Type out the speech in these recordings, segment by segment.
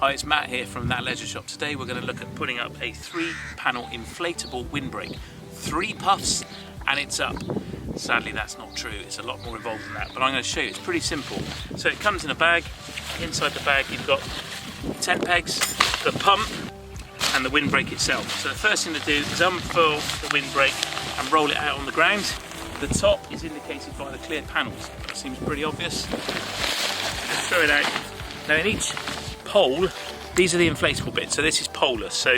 Hi, it's Matt here from That Leisure Shop. Today we're going to look at putting up a 3-panel inflatable windbreak. 3 puffs and it's up. Sadly that's not true, it's a lot more involved than that, but I'm going to show you. It's pretty simple. So it comes in a bag. Inside the bag you've got 10 pegs, the pump and the windbreak itself. So the first thing to do is unfurl the windbreak and roll it out on the ground. The top is indicated by the clear panels. That seems pretty obvious. Just throw it out. Now in each pole, these are the inflatable bits, so this is poleless, so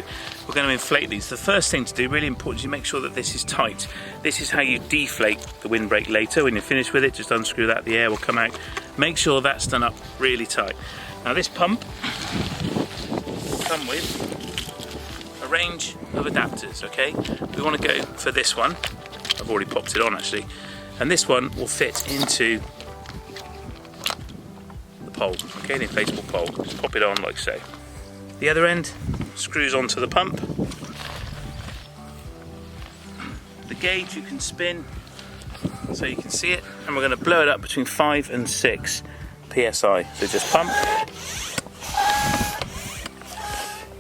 we're going to inflate these. The first thing to do, really important, is you make sure that this is tight. This is how you deflate the windbreak later. When you're finished with it, just unscrew that, the air will come out. Make sure that's done up really tight. Now this pump will come with a range of adapters, okay? We want to go for this one. I've already popped it on actually, and this one will fit into pole, okay, the inflatable pole. Just pop it on like so. The other end screws onto the pump. The gauge you can spin so you can see it, and we're going to blow it up between 5 and 6 psi. So just pump.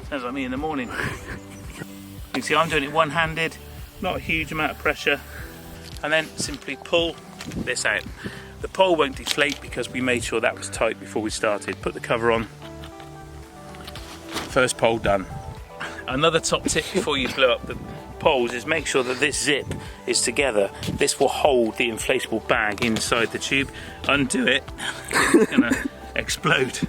Sounds like me in the morning. You can see I'm doing it one-handed, not a huge amount of pressure, and then simply pull this out. The pole won't deflate because we made sure that was tight before we started. Put the cover on. First pole done. Another top tip before you blow up the poles is make sure that this zip is together. This will hold the inflatable bag inside the tube. Undo it, it's gonna explode.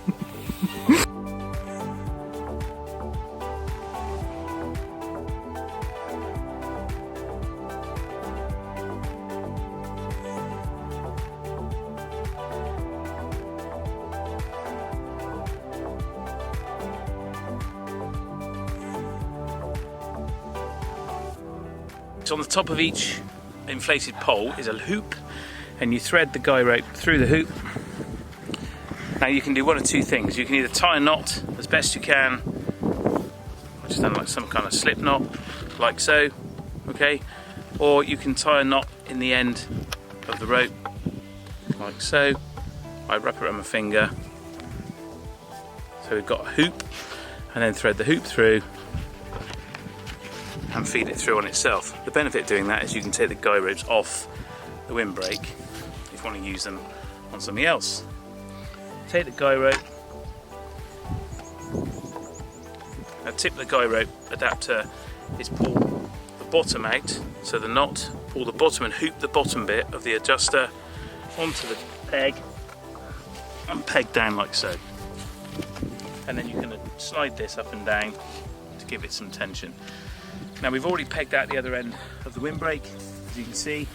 On the top of each inflated pole is a hoop, and you thread the guy rope through the hoop. Now you can do one of two things. You can either tie a knot as best you can, which is done like some kind of slip knot, like so, okay, or you can tie a knot in the end of the rope, like so. I wrap it around my finger, so we've got a hoop, and then thread the hoop through and feed it through on itself. The benefit of doing that is you can take the guy ropes off the windbreak if you want to use them on something else. Take the guy rope, now tip the guy rope adapter is pull the bottom out, so the knot, pull the bottom and hoop the bottom bit of the adjuster onto the peg and peg down like so. And then you can slide this up and down to give it some tension. Now we've already pegged out the other end of the windbreak, as you can see,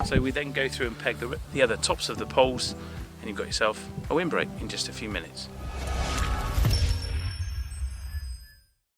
so we then go through and peg the other tops of the poles, and you've got yourself a windbreak in just a few minutes.